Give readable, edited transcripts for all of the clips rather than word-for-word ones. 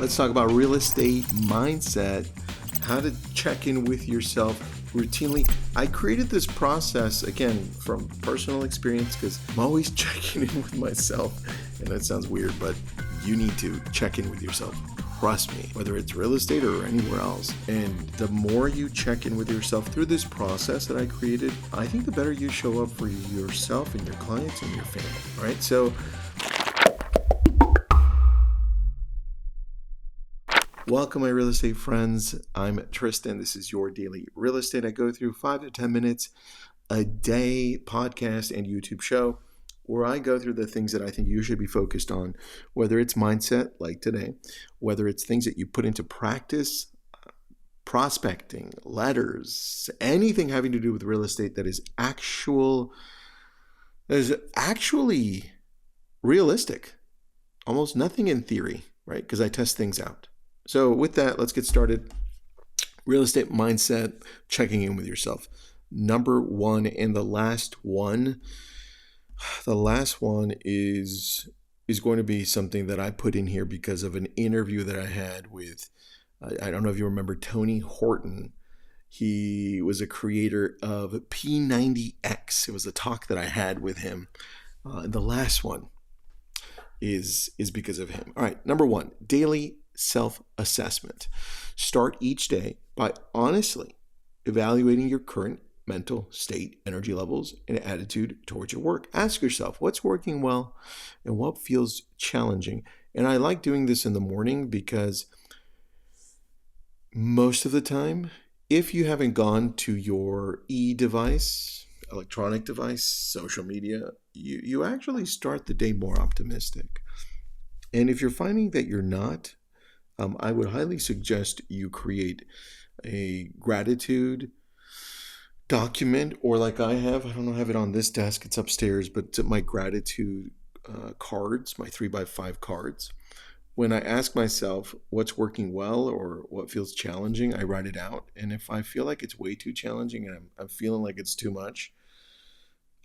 Let's talk about real estate mindset, how to check in with yourself routinely. I created this process, again, from personal experience, because I'm always checking in with myself. And that sounds weird, but you need to check in with yourself. Trust me, whether it's real estate or anywhere else. And the more you check in with yourself through this process that I created, I think the better you show up for yourself and your clients and your family. All right, so welcome, my real estate friends. I'm Tristan. This is your daily real estate. I go through 5 to 10 minutes a day podcast and YouTube show where I go through the things that I think you should be focused on, whether it's mindset like today, whether it's things that you put into practice, prospecting, letters, anything having to do with real estate that is actually realistic. Almost nothing in theory, right? Because I test things out. So with that, let's get started. Real estate mindset, checking in with yourself. Number one, and the last one is going to be something that I put in here because of an interview that I had with, I don't know if you remember, Tony Horton. He was a creator of P90X. It was a talk that I had with him. And the last one is because of him. All right, number one, daily self-assessment. Start each day by honestly evaluating your current mental state, energy levels, and attitude towards your work. Ask yourself what's working well and what feels challenging. And I like doing this in the morning because most of the time, if you haven't gone to your e-device, electronic device, social media, you actually start the day more optimistic. And if you're finding that you're not, I would highly suggest you create a gratitude document, or like I don't have it on this desk, it's upstairs, but my gratitude cards, my 3x5 cards. When I ask myself what's working well or what feels challenging, I write it out. And if I feel like it's way too challenging and I'm feeling like it's too much,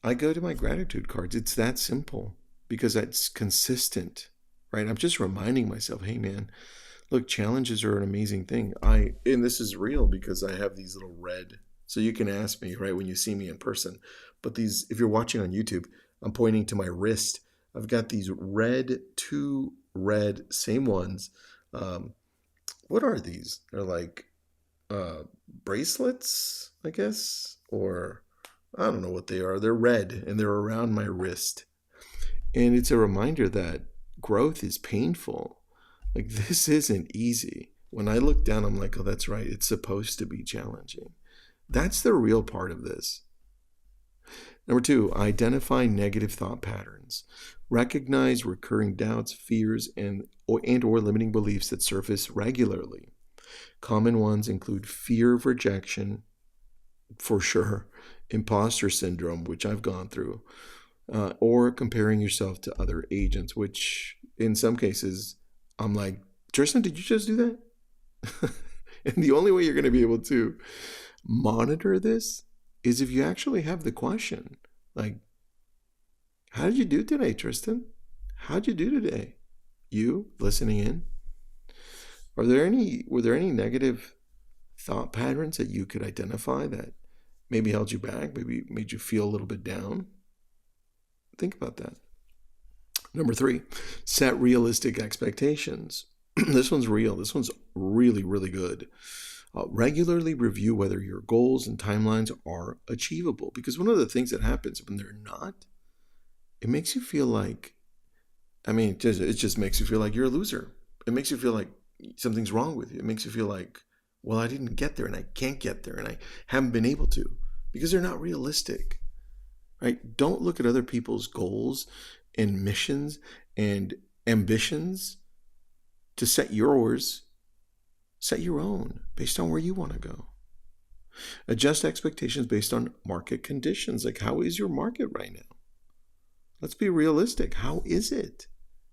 I go to my gratitude cards. It's that simple because it's consistent, right? I'm just reminding myself, hey man, look, challenges are an amazing thing. And this is real because I have these little red, so you can ask me, right, when you see me in person. But these, if you're watching on YouTube, I'm pointing to my wrist. I've got these two red, same ones. What are these? They're like bracelets, I guess, or I don't know what they are. They're red and they're around my wrist. And it's a reminder that growth is painful. Like, this isn't easy. When I look down, I'm like, oh, that's right. It's supposed to be challenging. That's the real part of this. Number two, identify negative thought patterns. Recognize recurring doubts, fears, and or limiting beliefs that surface regularly. Common ones include fear of rejection, for sure, imposter syndrome, which I've gone through, or comparing yourself to other agents, which in some cases, I'm like, Tristan, did you just do that? And the only way you're going to be able to monitor this is if you actually have the question, like, how did you do today, Tristan? How'd you do today? You listening in? Were there any negative thought patterns that you could identify that maybe held you back, maybe made you feel a little bit down? Think about that. Number three, set realistic expectations. This one's real. This one's really, really good. Regularly review whether your goals and timelines are achievable. Because one of the things that happens when they're not, it makes you feel like, it just makes you feel like you're a loser. It makes you feel like something's wrong with you. It makes you feel like, well, I didn't get there and I can't get there and I haven't been able to because they're not realistic, right? Don't look at other people's goals and missions and ambitions to set yours. Set your own based on where you want to go. Adjust expectations based on market conditions. Like, how is your market right now? Let's be realistic. How is it?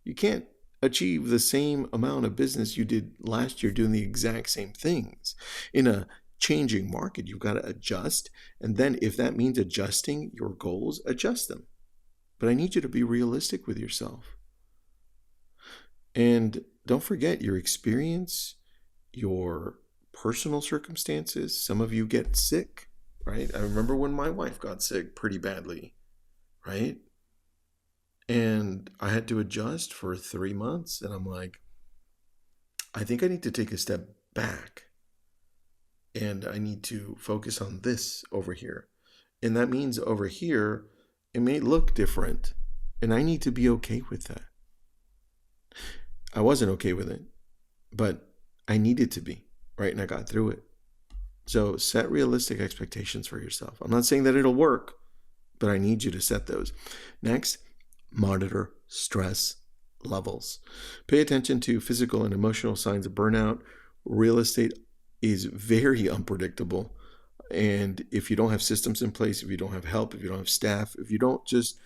You can't achieve the same amount of business you did last year doing the exact same things. In a changing market, you've got to adjust. And then if that means adjusting your goals, adjust them. But I need you to be realistic with yourself. And don't forget your experience, your personal circumstances. Some of you get sick, right? I remember when my wife got sick pretty badly, right? And I had to adjust for 3 months. And I'm like, I think I need to take a step back and I need to focus on this over here. And that means over here, it may look different. And I need to be okay with that. I wasn't okay with it, but I needed to be, right? And I got through it. So set realistic expectations for yourself. I'm not saying that it'll work, but I need you to set those. Next, monitor stress levels. Pay attention to physical and emotional signs of burnout. Real estate is very unpredictable. And if you don't have systems in place, if you don't have help, if you don't have staff, if you don't just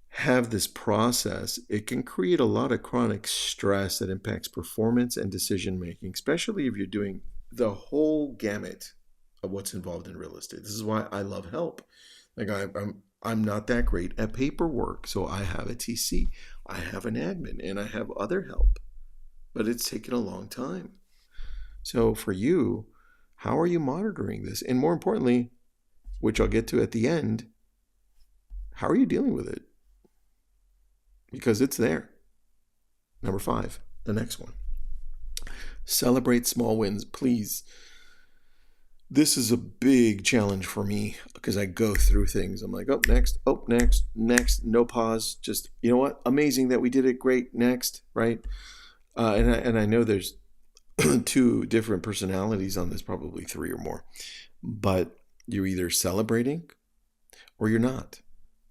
have this process, it can create a lot of chronic stress that impacts performance and decision making, especially if you're doing the whole gamut of what's involved in real estate. This is why I love help. Like I'm not that great at paperwork, so I have a TC, I have an admin, and I have other help. But it's taken a long time. So for you, how are you monitoring this? And more importantly, which I'll get to at the end, how are you dealing with it? Because it's there. Number 5, the next one. Celebrate small wins, please. This is a big challenge for me because I go through things. I'm like, next, no pause. Just, you know what? Amazing that we did it. Great. Next, right? And I know there's 2 different personalities on this, probably 3 or more. But you're either celebrating or you're not.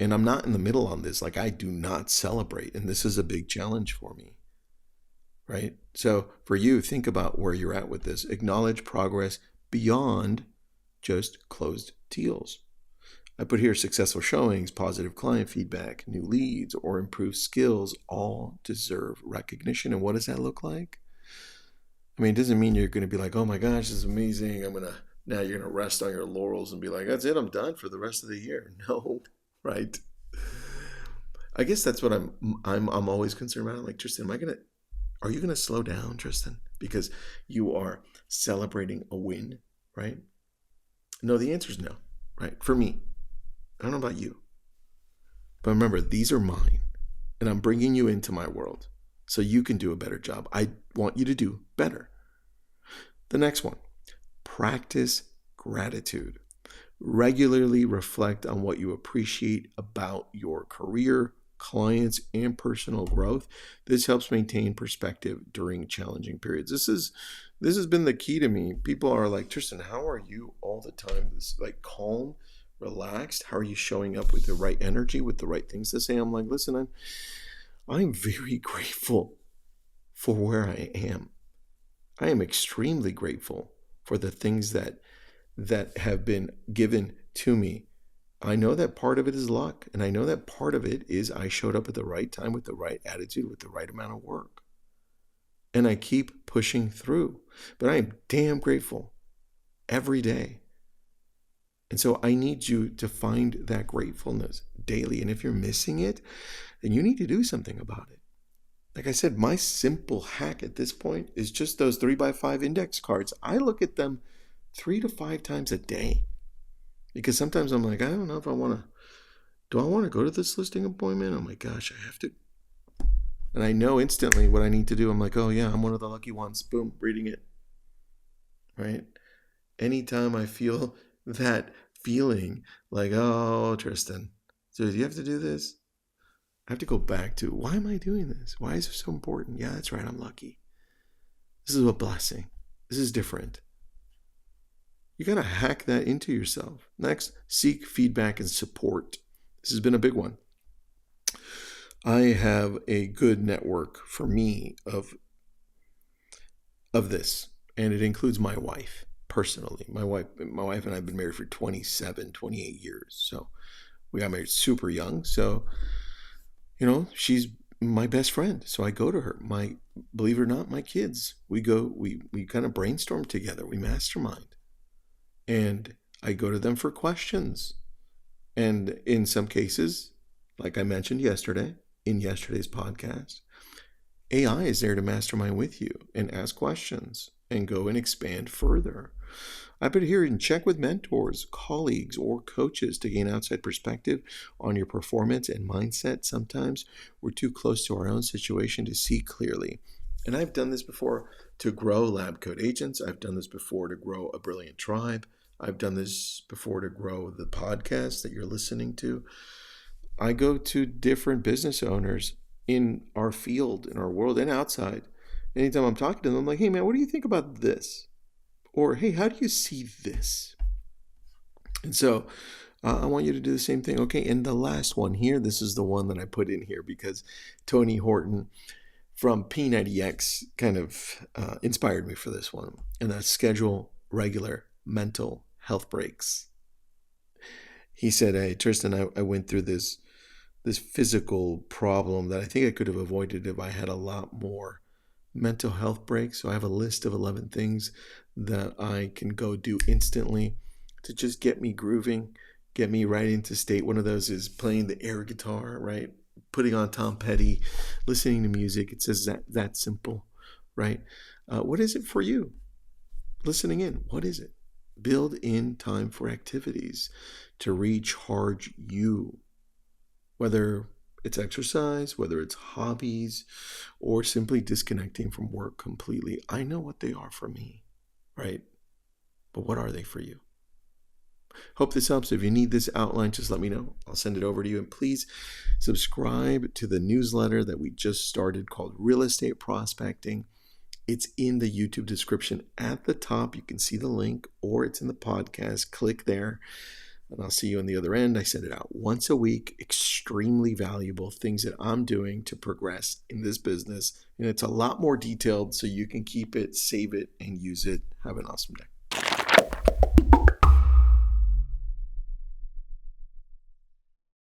And I'm not in the middle on this. Like, I do not celebrate. And this is a big challenge for me, right? So for you, think about where you're at with this. Acknowledge progress beyond just closed deals. I put here successful showings, positive client feedback, new leads, or improved skills all deserve recognition. And what does that look like? I mean, it doesn't mean you're going to be like, oh my gosh, this is amazing. Now you're going to rest on your laurels and be like, that's it, I'm done for the rest of the year. No, right? I guess that's what I'm always concerned about. Like, Tristan, are you going to slow down, Tristan? Because you are celebrating a win, right? No, the answer is no, right? For me, I don't know about you, but remember, these are mine and I'm bringing you into my world so you can do a better job. I want you to do better. The next one, practice gratitude. Regularly reflect on what you appreciate about your career, clients, and personal growth. This helps maintain perspective during challenging periods. This has been the key to me. People are like, Tristan, how are you all the time like calm, relaxed? How are you showing up with the right energy, with the right things to say? I'm like, listen, I'm very grateful for where I am. I am extremely grateful for the things that have been given to me. I know that part of it is luck, and I know that part of it is I showed up at the right time with the right attitude, with the right amount of work. And I keep pushing through. But I am damn grateful every day. And so I need you to find that gratefulness daily. And if you're missing it, then you need to do something about it. Like I said, my simple hack at this point is just those 3x5 index cards. I look at them 3 to 5 times a day. Because sometimes I'm like, I don't know if do I want to go to this listing appointment? Oh my gosh, I have to. And I know instantly what I need to do. I'm like, oh yeah, I'm one of the lucky ones. Boom, reading it. Right? Anytime I feel that feeling like, oh, Tristan, so do you have to do this? I have to go back to, why am I doing this? Why is it so important? Yeah, that's right, I'm lucky. This is a blessing. This is different. You got to hack that into yourself. Next, seek feedback and support. This has been a big one. I have a good network for me of this, and it includes my wife personally. My wife and I have been married for 28 years. So we got married super young. So, she's my best friend. So I go to her. Believe it or not, my kids, we kind of brainstorm together. We mastermind. And I go to them for questions. And in some cases, like I mentioned in yesterday's podcast, AI is there to mastermind with you and ask questions and go and expand further. I put here and check with mentors, colleagues, or coaches to gain outside perspective on your performance and mindset. Sometimes we're too close to our own situation to see clearly. And I've done this before to grow Lab Coat Agents. I've done this before to grow a brilliant tribe. I've done this before to grow the podcast that you're listening to. I go to different business owners in our field, in our world, and outside. Anytime I'm talking to them, I'm like, hey, man, what do you think about this? Or, hey, how do you see this? And so I want you to do the same thing. Okay, and the last one here, this is the one that I put in here because Tony Horton from P90X kind of inspired me for this one. And that's schedule regular mental health breaks. He said, hey, Tristan, I went through this physical problem that I think I could have avoided if I had a lot more mental health breaks. So I have a list of 11 things that I can go do instantly to just get me grooving, get me right into state. One of those is playing the air guitar, right? Putting on Tom Petty, listening to music. It says that simple, right? What is it for you? Listening in, what is it? Build in time for activities to recharge you, whether it's exercise, whether it's hobbies, or simply disconnecting from work completely. I know what they are for me, right? But what are they for you? Hope this helps. If you need this outline, just let me know. I'll send it over to you. And please subscribe to the newsletter that we just started called Real Estate Prospecting. It's in the YouTube description at the top. You can see the link, or it's in the podcast. Click there, and I'll see you on the other end. I send it out once a week. Extremely valuable things that I'm doing to progress in this business. And it's a lot more detailed, so you can keep it, save it, and use it. Have an awesome day.